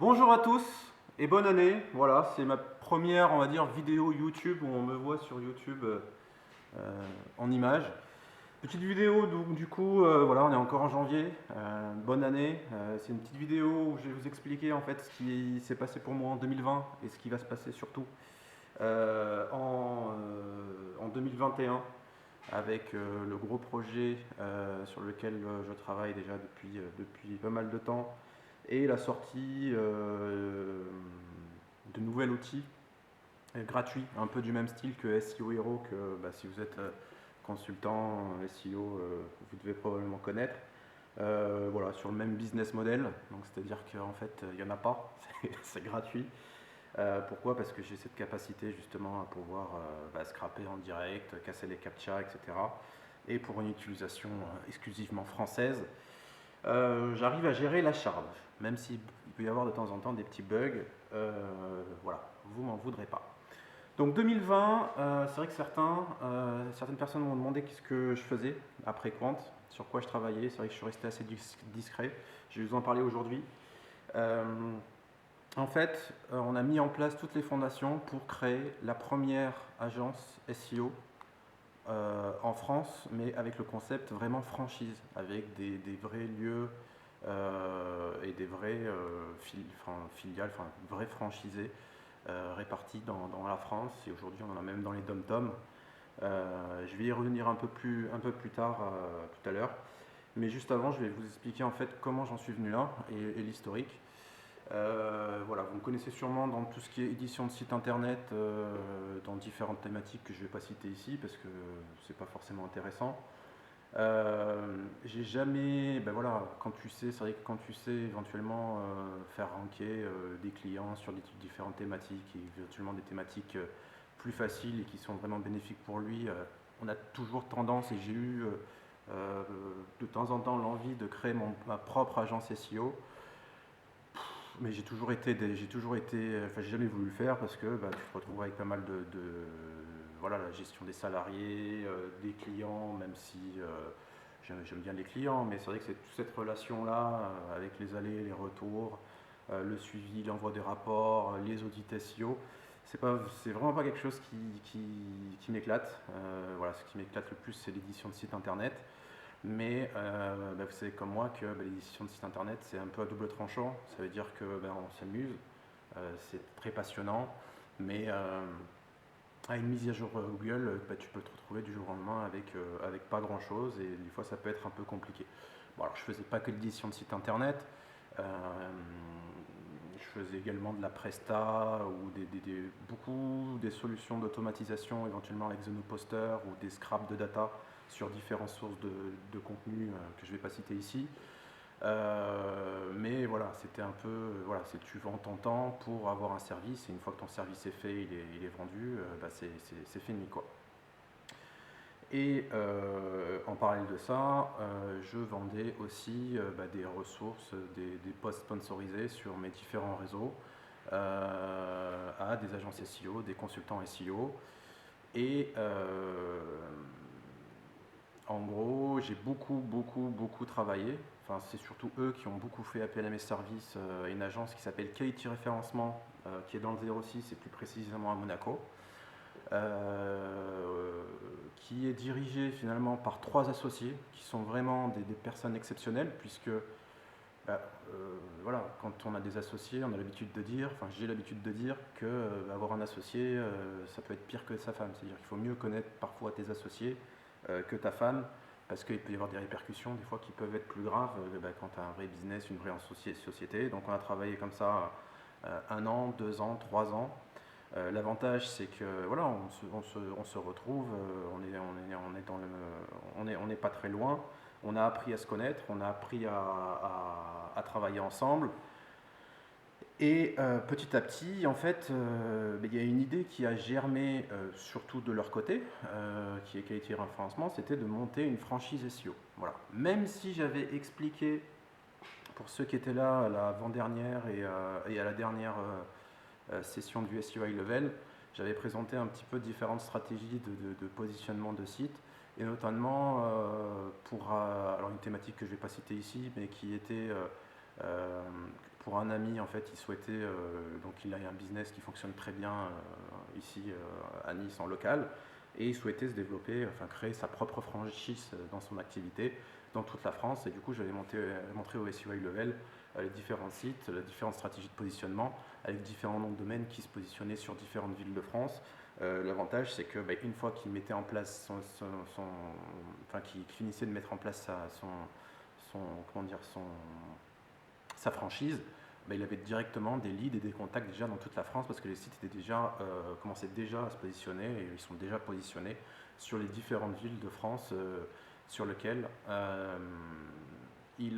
Bonjour à tous et bonne année. Voilà, c'est ma première, on va dire, vidéo YouTube où on me voit sur YouTube en image. Petite vidéo, donc du coup, voilà, on est encore en janvier. Bonne année. C'est une petite vidéo où je vais vous expliquer en fait ce qui s'est passé pour moi en 2020 et ce qui va se passer surtout en 2021 avec le gros projet sur lequel je travaille déjà depuis pas mal de temps et la sortie de nouveaux outils gratuits, un peu du même style que SEO Hero, que si vous êtes consultant SEO, vous devez probablement connaître. Voilà, sur le même business model, donc c'est-à-dire qu'en fait, il n'y en a pas, c'est gratuit. Pourquoi? Parce que j'ai cette capacité justement à pouvoir scraper en direct, casser les captchas, etc. Et pour une utilisation exclusivement française, j'arrive à gérer la charge, même s'il peut y avoir de temps en temps des petits bugs. Voilà, vous m'en voudrez pas. Donc 2020, c'est vrai que certaines personnes m'ont demandé qu'est-ce que je faisais après Quant, sur quoi je travaillais. C'est vrai que je suis resté assez discret. Je vais vous en parler aujourd'hui. Euh, En fait, on a mis en place toutes les fondations pour créer la première agence SEO en France, mais avec le concept vraiment franchise, avec des vrais lieux et des vrais filiales, enfin vrais franchisés répartis dans la France. Et aujourd'hui, on en a même dans les dom-toms. Je vais y revenir un peu plus tard, tout à l'heure. Mais juste avant, je vais vous expliquer en fait comment j'en suis venu là et l'historique. Voilà, vous me connaissez sûrement dans tout ce qui est édition de site internet, dans différentes thématiques que je ne vais pas citer ici parce que c'est pas forcément intéressant. J'ai jamais, ben voilà, quand tu sais, c'est vrai que quand tu sais éventuellement faire ranker des clients sur des différentes thématiques et éventuellement des thématiques plus faciles et qui sont vraiment bénéfiques pour lui, on a toujours tendance, et j'ai eu de temps en temps l'envie de créer ma propre agence SEO. Mais enfin, j'ai jamais voulu le faire parce que tu te retrouves avec pas mal voilà, la gestion des salariés, des clients, même si j'aime bien les clients, mais c'est vrai que c'est toute cette relation-là avec les allers, les retours, le suivi, l'envoi des rapports, les audits SEO. C'est vraiment pas quelque chose qui m'éclate. Voilà, ce qui m'éclate le plus, c'est l'édition de site internet. Mais vous savez comme moi que l'édition de site internet c'est un peu à double tranchant. Ça veut dire que on s'amuse, c'est très passionnant, mais à une mise à jour Google, tu peux te retrouver du jour au lendemain avec pas grand chose et des fois ça peut être un peu compliqué. Bon, alors je faisais pas que l'édition de site internet, euh, je faisais également de la presta ou beaucoup des solutions d'automatisation, éventuellement avec Zenoposter ou des scraps de data sur différentes sources de contenu que je ne vais pas citer ici. Mais voilà, c'était un peu, voilà, c'est tu vends ton temps pour avoir un service et une fois que ton service est fait, il est vendu, c'est fini quoi. Et en parallèle de ça, je vendais aussi des ressources, des posts sponsorisés sur mes différents réseaux à des agences SEO, des consultants SEO. Et en gros, j'ai beaucoup travaillé. Enfin, c'est surtout eux qui ont beaucoup fait appel à mes services. Une agence qui s'appelle Kaiti Référencement, qui est dans le 06 et plus précisément à Monaco, qui est dirigée finalement par trois associés qui sont vraiment des personnes exceptionnelles, puisque bah, voilà, quand on a des associés, on a l'habitude de dire, enfin j'ai l'habitude de dire que avoir un associé, ça peut être pire que sa femme. C'est-à-dire qu'il faut mieux connaître parfois tes associés que ta femme, parce qu'il peut y avoir des répercussions des fois qui peuvent être plus graves quand tu as un vrai business, une vraie société. Donc on a travaillé comme ça 1 an, 2 ans, 3 ans. L'avantage c'est que voilà, on se retrouve, on n'est pas très loin. On a appris à se connaître, on a appris à travailler ensemble. Et petit à petit, en fait, il y a une idée qui a germé, surtout de leur côté, qui a été référencement, c'était de monter une franchise SEO. Voilà. Même si j'avais expliqué, pour ceux qui étaient là à l'avant-dernière et à la dernière session du SEO High Level, j'avais présenté un petit peu différentes stratégies de positionnement de site, et notamment pour alors une thématique que je ne vais pas citer ici, mais qui était pour un ami, en fait, il souhaitait, donc il a un business qui fonctionne très bien ici à Nice en local, et il souhaitait se développer, enfin créer sa propre franchise dans son activité dans toute la France. Et du coup, j'avais montré au SEO High Level les différents sites, les différentes stratégies de positionnement, avec différents noms de domaines qui se positionnaient sur différentes villes de France. L'avantage, c'est que une fois qu'il mettait en place enfin qu'il finissait de mettre en place comment dire, sa franchise, il avait directement des leads et des contacts déjà dans toute la France parce que les sites commençaient déjà à se positionner et ils sont déjà positionnés sur les différentes villes de France sur lesquelles il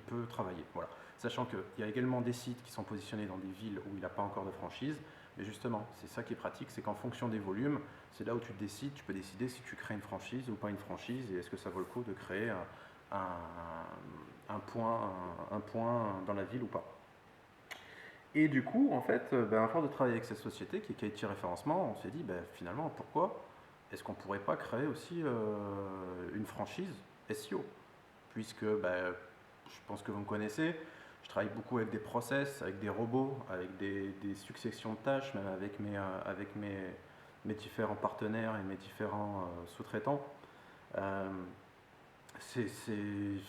peut travailler. Voilà. Sachant qu'il y a également des sites qui sont positionnés dans des villes où il n'a pas encore de franchise. Mais justement, c'est ça qui est pratique, c'est qu'en fonction des volumes, c'est là où tu décides, tu peux décider si tu crées une franchise ou pas une franchise et est-ce que ça vaut le coup de créer un point dans la ville ou pas. Et du coup, en fait, à force de travailler avec cette société qui est Quality Référencement, on s'est dit finalement pourquoi est-ce qu'on ne pourrait pas créer aussi une franchise SEO, puisque je pense que vous me connaissez, je travaille beaucoup avec des process, avec des robots, avec des successions de tâches, même avec mes différents partenaires et mes différents sous-traitants. C'est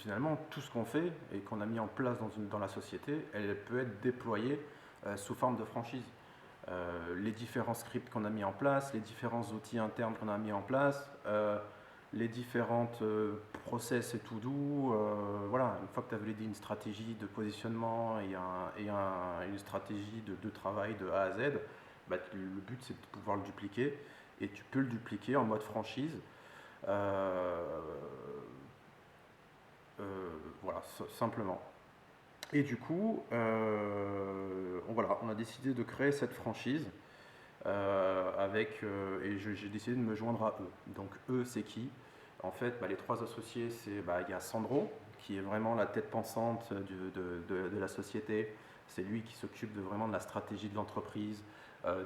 finalement tout ce qu'on fait et qu'on a mis en place dans la société, elle peut être déployée sous forme de franchise. Les différents scripts qu'on a mis en place, les différents outils internes qu'on a mis en place, les différentes process et tout doux. Voilà, une fois que tu as validé une stratégie de positionnement et une stratégie de travail de A à Z, le but c'est de pouvoir le dupliquer et tu peux le dupliquer en mode franchise. Voilà, simplement. Et du coup, on a décidé de créer cette franchise et j'ai décidé de me joindre à eux. Donc eux, c'est qui? En fait, les trois associés, il y a Sandro, qui est vraiment la tête pensante de la société. C'est lui qui s'occupe vraiment de la stratégie de l'entreprise,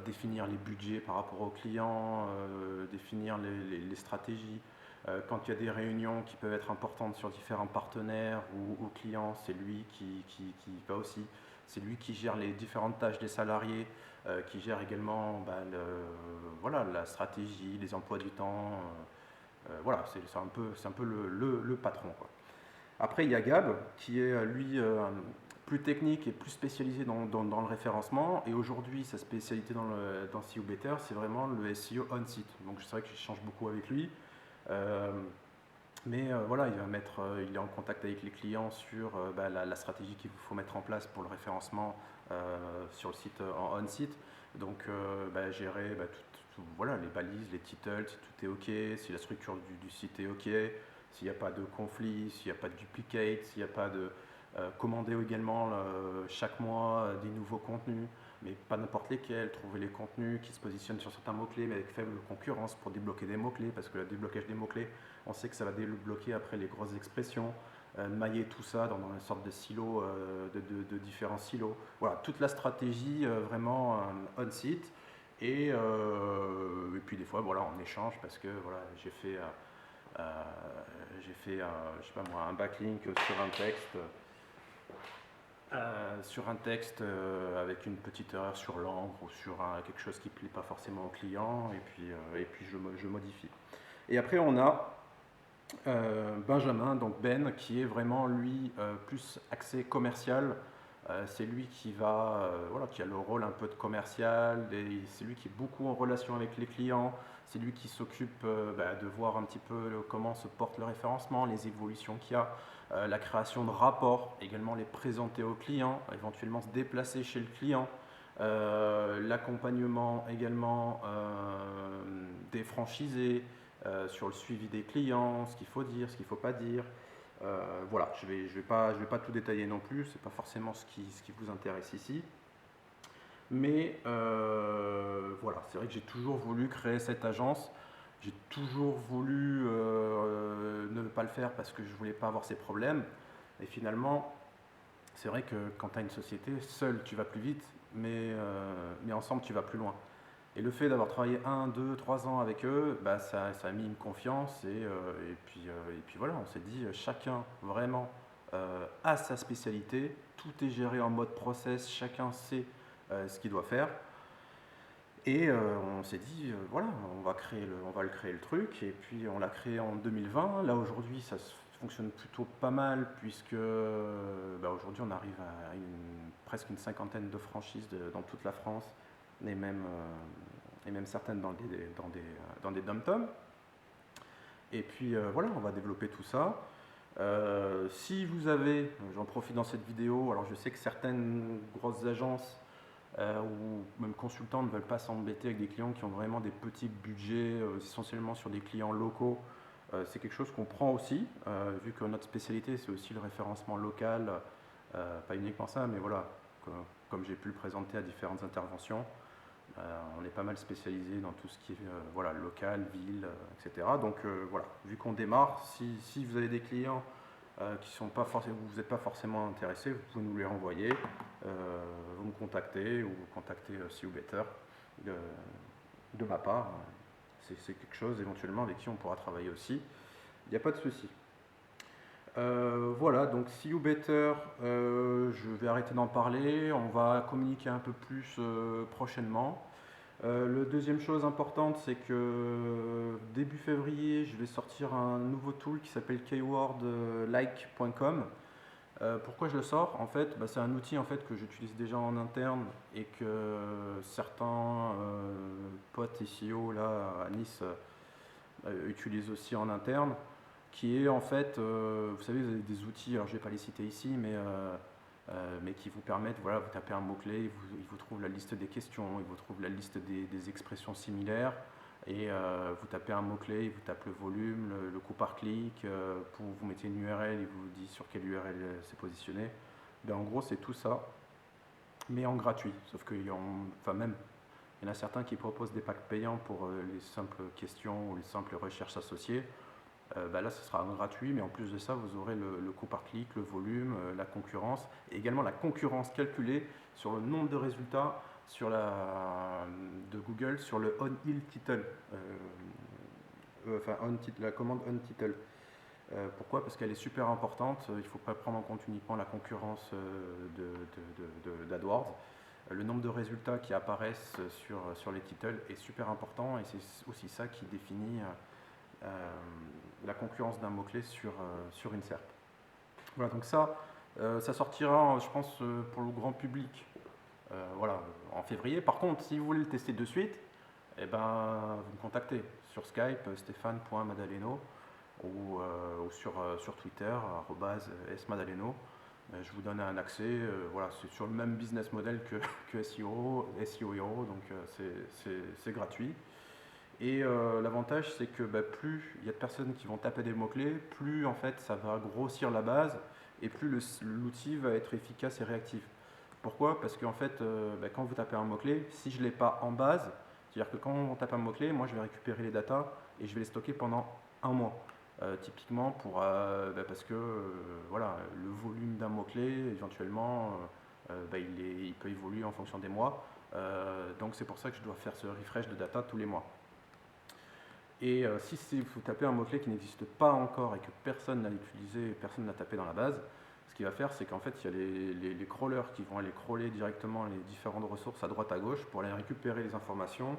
définir les budgets par rapport aux clients, définir les stratégies. Quand il y a des réunions qui peuvent être importantes sur différents partenaires ou clients, c'est lui qui va aussi. C'est lui qui gère les différentes tâches des salariés, qui gère également la stratégie, les emplois du temps. Voilà, c'est un peu le patron, quoi. Après, il y a Gab, qui est lui plus technique et plus spécialisé dans le référencement. Et aujourd'hui, sa spécialité dans SEO Better, c'est vraiment le SEO on-site. Donc c'est vrai que je change beaucoup avec lui. Mais voilà, il est en contact avec les clients sur la stratégie qu'il faut mettre en place pour le référencement sur le site en on-site. Donc gérer voilà, les balises, les titles, si tout est OK, si la structure du site est OK, s'il n'y a pas de conflit, s'il n'y a pas de duplicate, s'il n'y a pas de commander également chaque mois des nouveaux contenus, mais pas n'importe lesquels, trouver les contenus qui se positionnent sur certains mots-clés mais avec faible concurrence pour débloquer des mots-clés, parce que le déblocage des mots-clés, on sait que ça va débloquer après les grosses expressions, mailler tout ça dans une sorte de silo, de différents silos. Voilà, toute la stratégie vraiment on-site. Et puis des fois, voilà, on échange parce que voilà, j'ai fait je sais pas moi, un backlink sur un texte avec une petite erreur sur l'encre ou sur quelque chose qui ne plaît pas forcément au client, et puis je modifie. Et après on a Benjamin, donc Ben, qui est vraiment lui plus axé commercial. C'est lui qui qui a le rôle un peu de commercial, et c'est lui qui est beaucoup en relation avec les clients. C'est lui qui s'occupe de voir un petit peu comment se porte le référencement, les évolutions qu'il y a, la création de rapports, également les présenter aux clients, éventuellement se déplacer chez le client, l'accompagnement également des franchisés, sur le suivi des clients, ce qu'il faut dire, ce qu'il ne faut pas dire. Voilà, je vais pas tout détailler non plus, c'est pas forcément ce qui vous intéresse ici. Mais voilà, c'est vrai que j'ai toujours voulu créer cette agence. J'ai toujours voulu ne pas le faire parce que je ne voulais pas avoir ces problèmes. Et finalement, c'est vrai que quand tu as une société, seul tu vas plus vite, mais ensemble tu vas plus loin. Et le fait d'avoir travaillé 1, 2, 3 ans avec eux, ça a mis une confiance. Et puis voilà, on s'est dit chacun vraiment a sa spécialité, tout est géré en mode process, chacun sait ce qu'il doit faire. Et on s'est dit, voilà, on va le créer le truc, et puis on l'a créé en 2020. Là aujourd'hui, ça fonctionne plutôt pas mal, puisque aujourd'hui on arrive à presque une cinquantaine de franchises dans toute la France, et même certaines dans des dom-toms. Et puis voilà, on va développer tout ça. Si vous avez, j'en profite dans cette vidéo, alors je sais que certaines grosses agences ou même consultants ne veulent pas s'embêter avec des clients qui ont vraiment des petits budgets, essentiellement sur des clients locaux. C'est quelque chose qu'on prend aussi, vu que notre spécialité c'est aussi le référencement local, pas uniquement ça, mais voilà, comme j'ai pu le présenter à différentes interventions, on est pas mal spécialisé dans tout ce qui est voilà, local, ville, etc. Donc voilà, vu qu'on démarre, si vous avez des clients qui sont pas forcément, vous n'êtes pas forcément intéressés, vous pouvez nous les renvoyer, vous me contactez ou vous contactez See You Better de ma part. C'est quelque chose éventuellement avec qui on pourra travailler aussi. Il n'y a pas de souci. Voilà, donc See You Better, je vais arrêter d'en parler. On va communiquer un peu plus prochainement. La deuxième chose importante, c'est que début février, je vais sortir un nouveau tool qui s'appelle keywordlike.com. Pourquoi je le sors? En fait, c'est un outil en fait, que j'utilise déjà en interne et que certains potes SEO là, à Nice utilisent aussi en interne, qui est en fait, vous savez, vous avez des outils, alors je ne vais pas les citer ici, mais qui vous permettent, voilà, vous tapez un mot-clé, il vous trouve la liste des questions, il vous trouve la liste des expressions similaires, et vous tapez un mot-clé, il vous tape le volume, le coût par clic, vous mettez une URL, il vous dit sur quelle URL c'est positionné. En gros, c'est tout ça, mais en gratuit, sauf qu'il y en a certains qui proposent des packs payants pour les simples questions ou les simples recherches associées. Là, ce sera gratuit, mais en plus de ça, vous aurez le coût par clic, le volume, la concurrence, et également la concurrence calculée sur le nombre de résultats de Google sur le on-hill title, la commande on-title. Pourquoi? Parce qu'elle est super importante. Il ne faut pas prendre en compte uniquement la concurrence d'AdWords. Le nombre de résultats qui apparaissent sur les titles est super important, et c'est aussi ça qui définit la concurrence d'un mot-clé sur une SERP. Voilà, donc ça sortira, je pense, pour le grand public voilà, en février. Par contre, si vous voulez le tester de suite, vous me contactez sur Skype, stéphane.madaleno, ou sur Twitter, @smadaleno. Je vous donne un accès, voilà, c'est sur le même business model que SEO Hero, donc c'est gratuit. Et l'avantage, c'est que plus il y a de personnes qui vont taper des mots-clés, plus en fait ça va grossir la base, et plus l'outil va être efficace et réactif. Pourquoi? Parce qu'en fait, quand vous tapez un mot-clé, si je ne l'ai pas en base, c'est-à-dire que quand on tape un mot-clé, moi je vais récupérer les datas et je vais les stocker pendant un mois. Typiquement parce que voilà, le volume d'un mot-clé, éventuellement, il peut évoluer en fonction des mois. Donc c'est pour ça que je dois faire ce refresh de data tous les mois. Et si vous tapez un mot-clé qui n'existe pas encore et que personne n'a utilisé, personne n'a tapé dans la base, ce qu'il va faire, c'est qu'en fait, il y a les crawlers qui vont aller crawler directement les différentes ressources à droite à gauche pour aller récupérer les informations,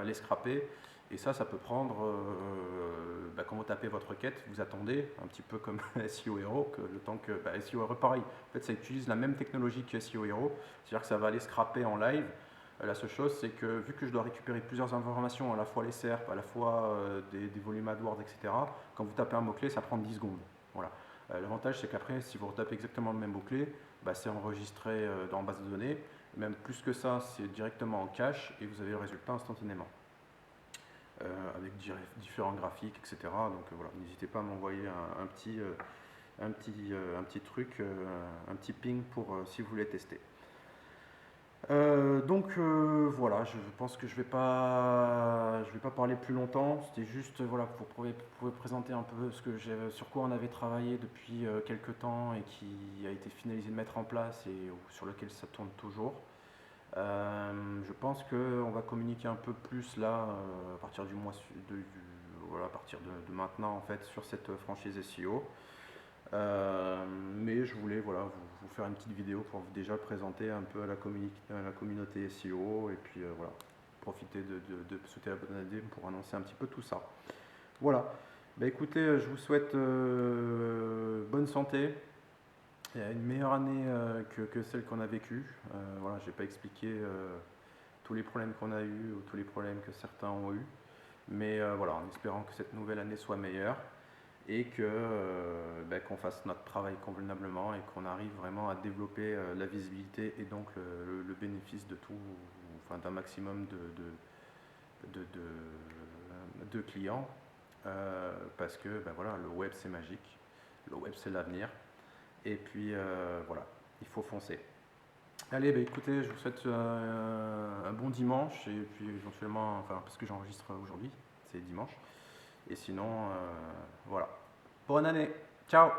les scraper. Et ça peut prendre, quand vous tapez votre requête, vous attendez, un petit peu comme SEO Hero, que le temps que SEO Hero, pareil. En fait, ça utilise la même technologie que SEO Hero, c'est-à-dire que ça va aller scraper en live. La seule chose, c'est que vu que je dois récupérer plusieurs informations, à la fois les SERP, à la fois des volumes AdWords, etc., quand vous tapez un mot-clé, ça prend 10 secondes. Voilà. L'avantage, c'est qu'après, si vous retapez exactement le même mot-clé, c'est enregistré dans base de données. Même plus que ça, c'est directement en cache et vous avez le résultat instantanément. Avec différents graphiques, etc. Donc voilà, n'hésitez pas à m'envoyer un petit truc, un petit ping pour si vous voulez tester. Voilà, je pense que je vais pas parler plus longtemps. C'était juste voilà pour présenter un peu sur quoi on avait travaillé depuis quelques temps et qui a été finalisé de mettre en place et sur lequel ça tourne toujours. Je pense qu'on va communiquer un peu plus là à partir du mois à partir de maintenant en fait sur cette franchise SEO. Mais je voulais voilà, vous faire une petite vidéo pour vous déjà présenter un peu à à la communauté SEO et puis voilà, profiter de souhaiter la bonne année pour annoncer un petit peu tout ça. Voilà. Bah, écoutez, je vous souhaite bonne santé, et une meilleure année que celle qu'on a vécue. Voilà, j'ai pas expliqué tous les problèmes qu'on a eus ou tous les problèmes que certains ont eus, mais voilà, en espérant que cette nouvelle année soit meilleure et que qu'on fasse notre travail convenablement et qu'on arrive vraiment à développer la visibilité et donc le bénéfice de tout, enfin d'un maximum de clients, parce que voilà, le web c'est magique, le web c'est l'avenir, et puis voilà, il faut foncer. Allez, écoutez, je vous souhaite un bon dimanche, et puis éventuellement, enfin parce que j'enregistre aujourd'hui, c'est dimanche, et sinon, voilà. Bonne année, ciao!